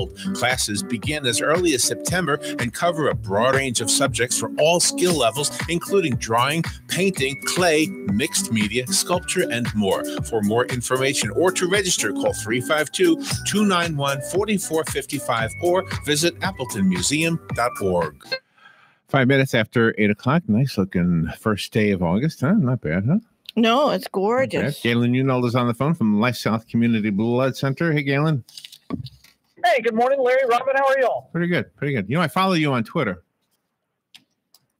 Unold. Classes begin as early as September and cover a broad range of subjects for all skill levels, including drawing, painting, clay, mixed media, sculpture, and more. For more information or to register, call 352-291-4455 or visit appletonmuseum.org. 5 minutes after 8 o'clock. Nice looking first day of August, huh? Not bad, huh? No, it's gorgeous. Galen Unold is on the phone from LifeSouth Community Blood Center. Hey, Galen. Hey, good morning, Larry. Robin, how are y'all? Pretty good, pretty good. You know, I follow you on Twitter.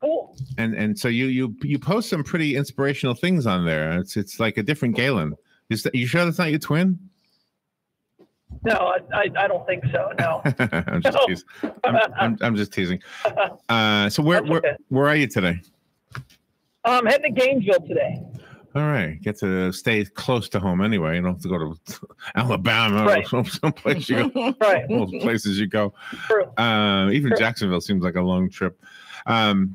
Cool. And so you post some pretty inspirational things on there. It's like a different Galen. You sure that's not your twin? No, I don't think so. No. I'm just teasing. I'm just teasing. So where are you today? I'm heading to Gainesville today. All right, get to stay close to home anyway. You don't have to go to Alabama or someplace you go. Right. Most places you go. True. Even Jacksonville seems like a long trip.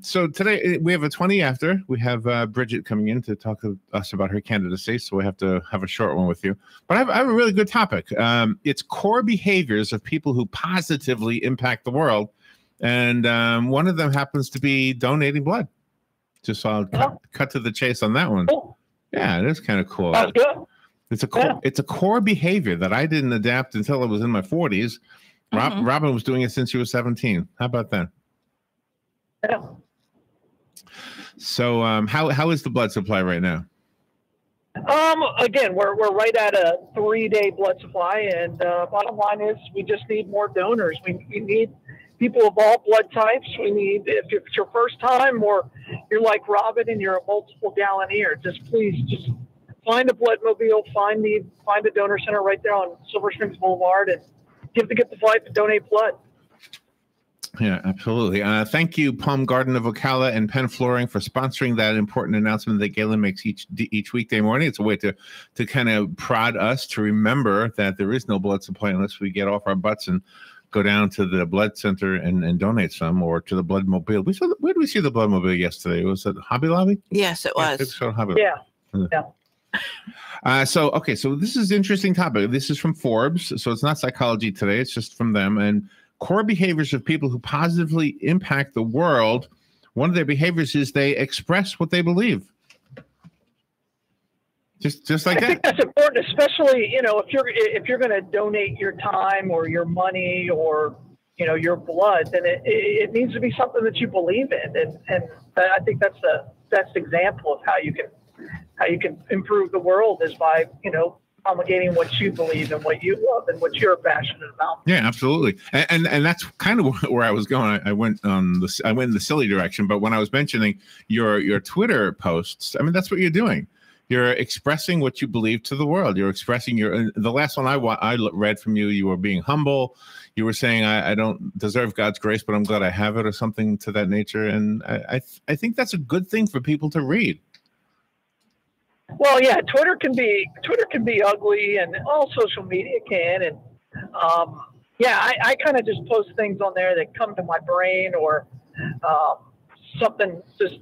So today we have a 20 after. We have Bridget coming in to talk to us about her candidacy, so we have to have a short one with you. But I have a really good topic. It's core behaviors of people who positively impact the world, and one of them happens to be donating blood. Just so I'll cut to the chase on that one. Cool. Yeah, it is kind of cool. That's good. It's a core behavior that I didn't adapt until I was in my 40s. Robin was doing it since she was 17. How about that? Yeah. So how is the blood supply right now? Again, we're right at a 3-day blood supply, and bottom line is we just need more donors. We need people of all blood types. We need, if it's your first time or you're like Robin and you're a multiple gallonier, please find a blood mobile, find a donor center right there on Silver Springs Boulevard, and give the gift of life and donate blood. Yeah, absolutely. Thank you, Palm Garden of Ocala and Penn Flooring, for sponsoring that important announcement that Galen makes each weekday morning. It's a way to kind of prod us to remember that there is no blood supply unless we get off our butts and go down to the blood center and donate some, or to the blood mobile. Where did we see the blood mobile yesterday? Was it Hobby Lobby? Yes, it was. Yeah. So this is an interesting topic. This is from Forbes, so it's not psychology today. It's just from them. And core behaviors of people who positively impact the world. One of their behaviors is they express what they believe. Just like that. I think that's important, especially, if you're going to donate your time or your money or, your blood, then it needs to be something that you believe in. And I think that's the best example of how you can improve the world is by, promulgating what you believe and what you love and what you're passionate about. Yeah, absolutely. And that's kind of where I was going. I went in the silly direction, but when I was mentioning your Twitter posts, I mean, that's what you're doing. You're expressing what you believe to the world. You're expressing the last one I read from you, you were being humble. You were saying, I don't deserve God's grace, but I'm glad I have it, or something to that nature. And I think that's a good thing for people to read. Well, yeah, Twitter can be ugly, and all social media can. And I kind of just post things on there that come to my brain, or something just,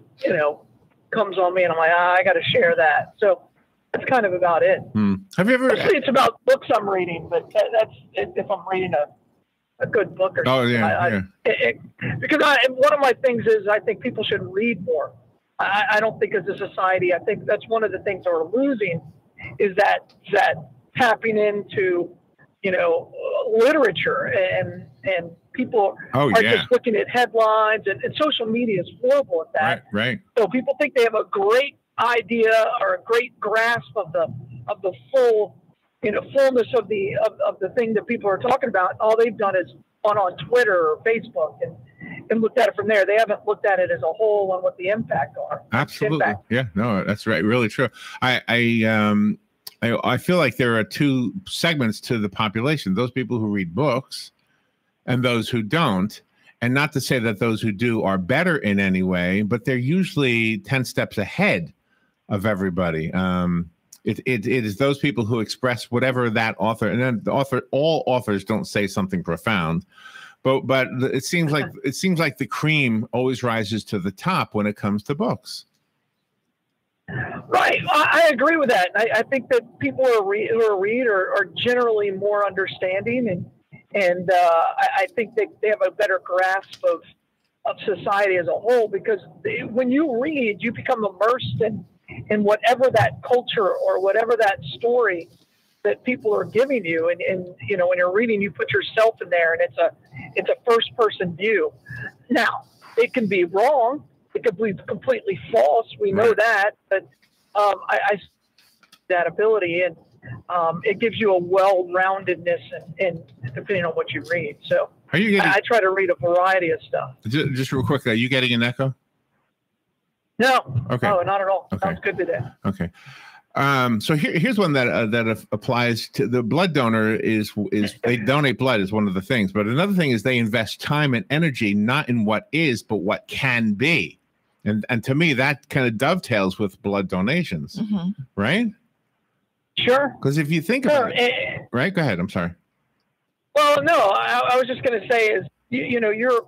comes on me, and I'm like, I got to share that. So that's kind of about it. Have you ever? Actually, it's about books I'm reading, but that's if I'm reading a good book or something. Because one of my things is I think people should read more. I don't think as a society, I think that's one of the things that we're losing is that tapping into, literature, and people are just looking at headlines, and social media is horrible at that. Right. So people think they have a great idea or a great grasp of the full, fullness of the thing that people are talking about. All they've done is gone on Twitter or Facebook and looked at it from there. They haven't looked at it as a whole on what the impact are. Absolutely. Yeah, no, that's right. Really true. I feel like there are two segments to the population: those people who read books and those who don't. And not to say that those who do are better in any way, but they're usually 10 steps ahead of everybody. It is those people who express whatever that author, and then all authors don't say something profound, but it seems like the cream always rises to the top when it comes to books. Right, I agree with that. I think that people who read are generally more understanding, And I think they have a better grasp of society as a whole, because when you read, you become immersed in whatever that culture or whatever that story that people are giving you. And you know, when you're reading, you put yourself in there, and it's a first person view. Now, it can be wrong. It could be completely false. We know that, but I that ability, and it gives you a well-roundedness and depending on what you read. So I try to read a variety of stuff. Just real quick, are you getting an echo? No. Okay. No, not at all. Okay. Sounds good today. Okay. So here's one that applies to the blood donor is they donate blood is one of the things, but another thing is they invest time and energy not in what is, but what can be, and to me that kind of dovetails with blood donations, right? Sure. Because if you think about it, right? Go ahead. I'm sorry. Well, no, I was just going to say is you know you're,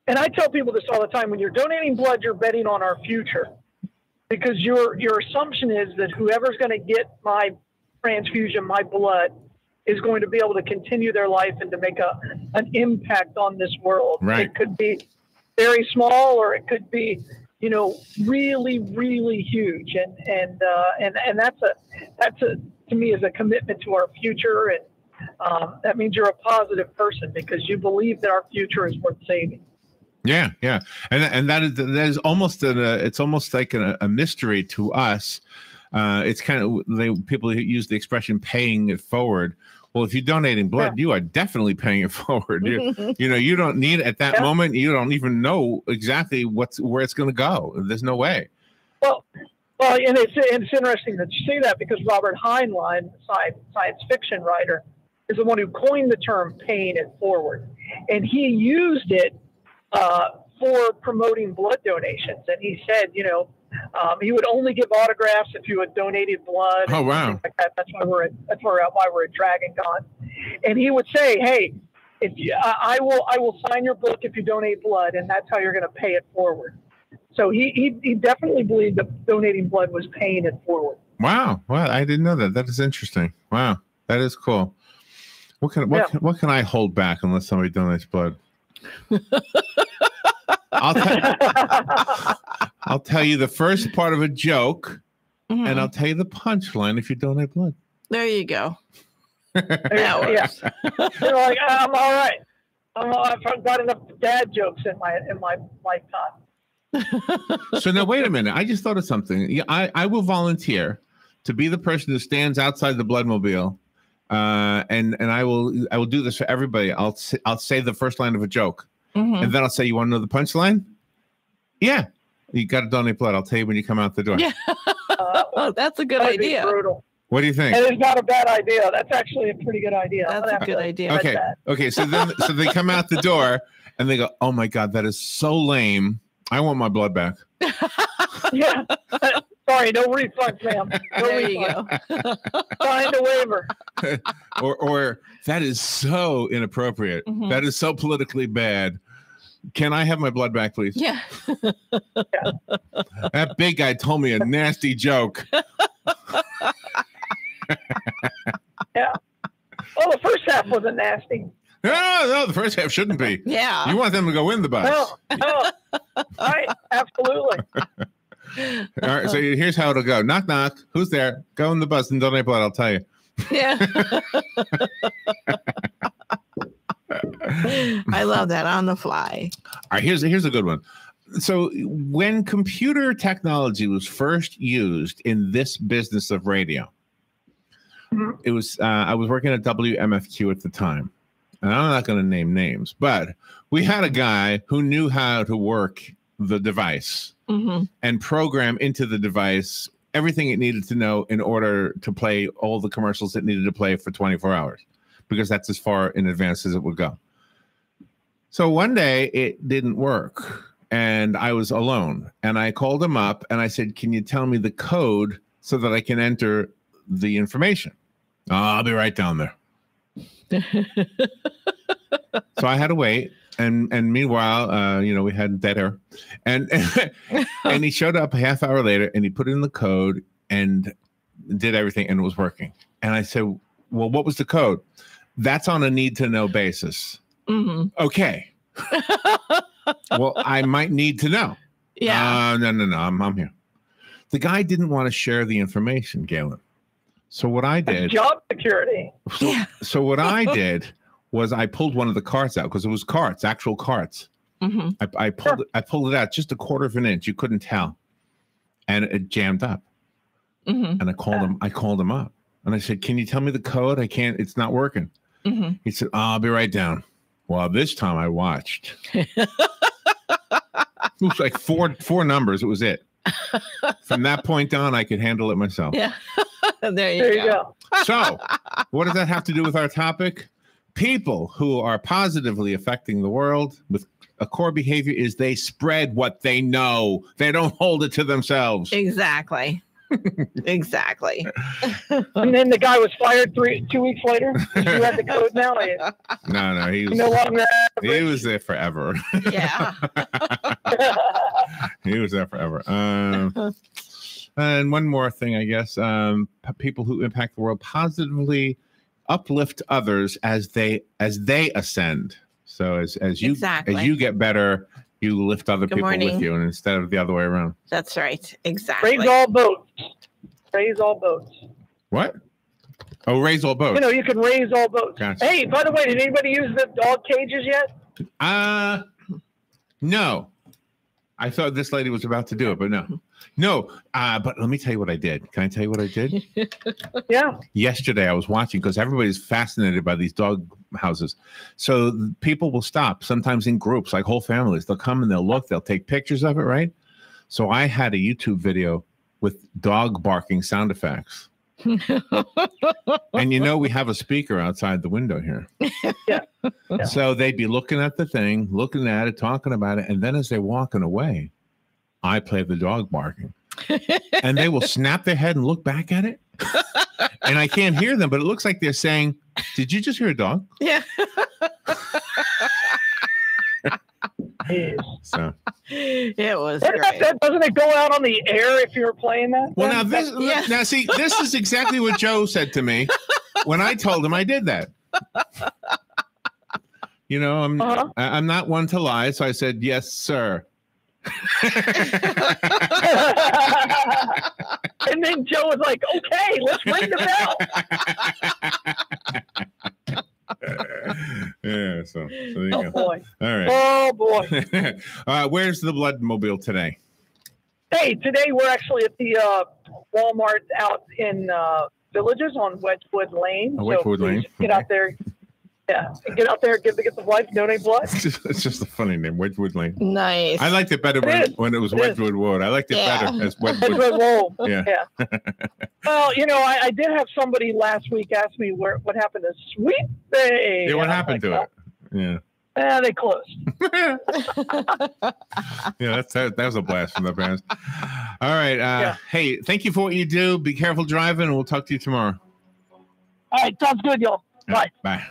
and I tell people this all the time: when you're donating blood, you're betting on our future. Because your assumption is that whoever's going to get my transfusion, my blood, is going to be able to continue their life and to make an impact on this world. Right. It could be very small, or it could be, you know, really, really huge. And that's to me is a commitment to our future, and that means you're a positive person because you believe that our future is worth saving. Yeah, and that is almost it's almost like a mystery to us. It's kind of people use the expression "paying it forward." Well, if you're donating blood, you are definitely paying it forward. You know, you don't need at that moment. You don't even know exactly where it's going to go. There's no way. Well, and it's interesting that you say that because Robert Heinlein, science fiction writer, is the one who coined the term "paying it forward," and he used it for promoting blood donations. And he said, you know, he would only give autographs if you had donated blood. Oh, wow. Like that. That's why we're at Dragon Con. And he would say, hey, I will sign your book if you donate blood, and that's how you're going to pay it forward. So he definitely believed that donating blood was paying it forward. Wow. Well, I didn't know that. That is interesting. Wow. That is cool. What can I hold back unless somebody donates blood? I'll tell you the first part of a joke, and I'll tell you the punchline if you donate blood. There you go. That works. You're like, I'm all right. I've got enough dad jokes in my lifetime. So now wait a minute. I just thought of something. I will volunteer to be the person who stands outside the bloodmobile, and I will do this for everybody. I'll say the first line of a joke. And then I'll say, you want to know the punchline? Yeah. You got to donate blood. I'll tell you when you come out the door. Yeah. That's a good idea. Brutal. What do you think? And it's not a bad idea. That's actually a pretty good idea. That's a good idea. Okay. So they come out the door and they go, oh my God, that is so lame. I want my blood back. Yeah. Sorry, no refunds, ma'am. No there refunds. You go. Signed a waiver. or that is so inappropriate. That is so politically bad. Can I have my blood back, please? Yeah. That big guy told me a nasty joke. Yeah. Well, the first half wasn't nasty. No, the first half shouldn't be. Yeah. You want them to go in the bus. No. Right. Absolutely. All right. So here's how it'll go. Knock, knock. Who's there? Go in the bus and donate blood. I'll tell you. Yeah. I love that on the fly. All right. Here's a good one. So when computer technology was first used in this business of radio, it was I was working at WMFQ at the time. And I'm not going to name names, but we had a guy who knew how to work the device and program into the device everything it needed to know in order to play all the commercials it needed to play for 24 hours, because that's as far in advance as it would go. So one day it didn't work and I was alone, and I called him up and I said, can you tell me the code so that I can enter the information? Oh, I'll be right down there. So I had to wait, and meanwhile, we had dead air, and he showed up a half hour later, and he put in the code and did everything, and it was working. And I said, well, what was the code? That's on a need to know basis. Mm-hmm. Okay. Well, I might need to know. Yeah. No. I'm here. The guy didn't want to share the information, Galen. So what I did. Job security. So what I did was I pulled one of the carts out because it was carts, actual carts. Mm-hmm. I pulled it out just a quarter of an inch. You couldn't tell, and it jammed up. Mm-hmm. And I called him up, and I said, "Can you tell me the code? I can't. It's not working." Mm-hmm. He said, "I'll be right down." Well, this time I watched. It was like four numbers. It was it. From that point on, I could handle it myself. Yeah. There There you go. So, what does that have to do with our topic? People who are positively affecting the world with a core behavior is they spread what they know. They don't hold it to themselves. Exactly. Exactly. And then the guy was fired 2 weeks later. You had the code now. No, he was No longer. he was there forever. Yeah. He was there forever. And one more thing, I guess, people who impact the world positively uplift others as they ascend. So as you get better, you lift other people with you, and instead of the other way around. That's right. Exactly. Raise all boats. Raise all boats. What? Oh, raise all boats. You know, you can raise all boats. Gotcha. Hey, by the way, did anybody use the dog cages yet? No. I thought this lady was about to do it, but no. But let me tell you what I did. Can I tell you what I did? Yeah. Yesterday, I was watching because everybody's fascinated by these dog houses. So people will stop, sometimes in groups, like whole families. They'll come and they'll look, they'll take pictures of it, right? So I had a YouTube video with dog barking sound effects. And we have a speaker outside the window here. Yeah. So they'd be looking at the thing, looking at it, talking about it. And then as they're walking away, I play the dog barking. And they will snap their head and look back at it. And I can't hear them, but it looks like they're saying, "Did you just hear a dog?" Yeah. So It was great. Doesn't it go out on the air if you're playing that? well, now see, this is exactly what Joe said to me when I told him I did that. I'm not one to lie, so I said, "Yes, sir." And then Joe was like, "Okay, let's ring the bell." Yeah, so there you go. Boy. All right. Oh boy. Where's the Bloodmobile today? Hey, today we're actually at the Walmart out in Villages on Wedgwood Lane. Wedgwood Lane. Get out there. Yeah, get out there, get the blood, donate blood. It's just a funny name, Wedgwood Lane. Nice. I liked it better when it was Wedgwood Road. I liked it better as Wedgwood. Road. Yeah. Well, I did have somebody last week ask me what happened to Sweet Bay. Yeah, what happened to it? Yeah. They closed. Yeah, that was a blast from the past. All right. Hey, thank you for what you do. Be careful driving, and we'll talk to you tomorrow. All right, sounds good, y'all. Bye. Bye.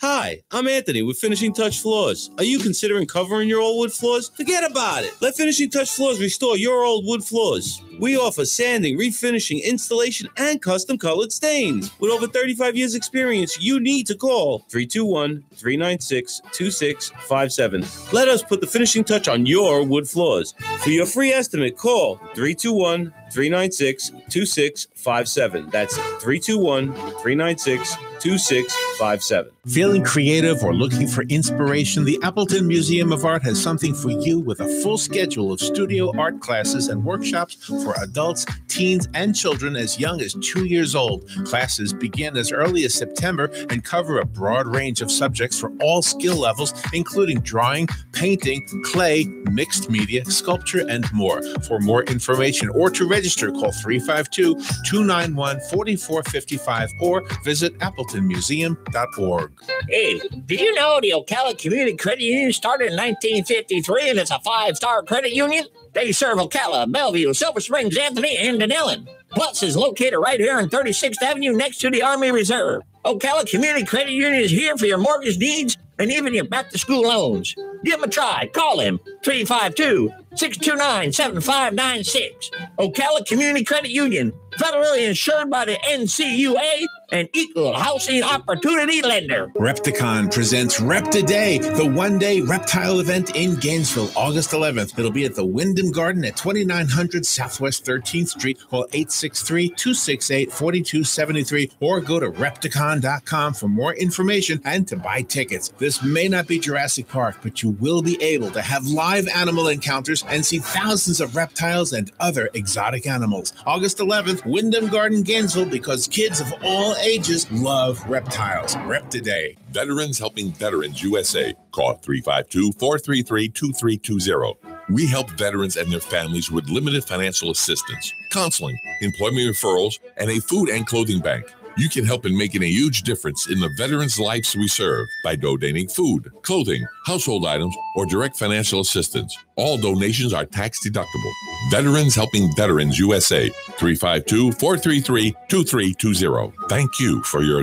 Hi, I'm Anthony with Finishing Touch Floors. Are you considering covering your old wood floors? Forget about it. Let Finishing Touch Floors restore your old wood floors. We offer sanding, refinishing, installation, and custom colored stains. With over 35 years experience, you need to call 321-396-2657. Let us put the finishing touch on your wood floors. For your free estimate, call 321-396-2657. That's 321-396-2657. Feeling creative or looking for inspiration? The Appleton Museum of Art has something for you with a full schedule of studio art classes and workshops for adults, teens, and children as young as 2 years old. Classes begin as early as September and cover a broad range of subjects for all skill levels, including drawing, painting, clay, mixed media, sculpture, and more. For more information or to register, call 352-291-4455 or visit appletonmuseum.org. Hey, did you know the Ocala Community Credit Union started in 1953 and it's a 5-star credit union? They serve Ocala, Bellevue, Silver Springs, Anthony, and Denellen. Plus is located right here on 36th Avenue next to the Army Reserve. Ocala Community Credit Union is here for your mortgage needs and even your back-to-school loans. Give them a try. Call him 352 629-7596. Ocala Community Credit Union, federally insured by the NCUA, an equal housing opportunity lender. Repticon presents Rep Today, the one-day reptile event in Gainesville, August 11th. It'll be at the Wyndham Garden at 2900 Southwest 13th Street. Call 863-268-4273 or go to Repticon.com for more information and to buy tickets. This may not be Jurassic Park, but you will be able to have live animal encounters and see thousands of reptiles and other exotic animals. August 11th, Wyndham Garden, Gainesville, because kids of all ages love reptiles. Rep Today. Veterans Helping Veterans USA. Call 352-433-2320. We help veterans and their families with limited financial assistance, counseling, employment referrals, and a food and clothing bank. You can help in making a huge difference in the veterans' lives we serve by donating food, clothing, household items, or direct financial assistance. All donations are tax deductible. Veterans Helping Veterans USA, 352-433-2320. Thank you for your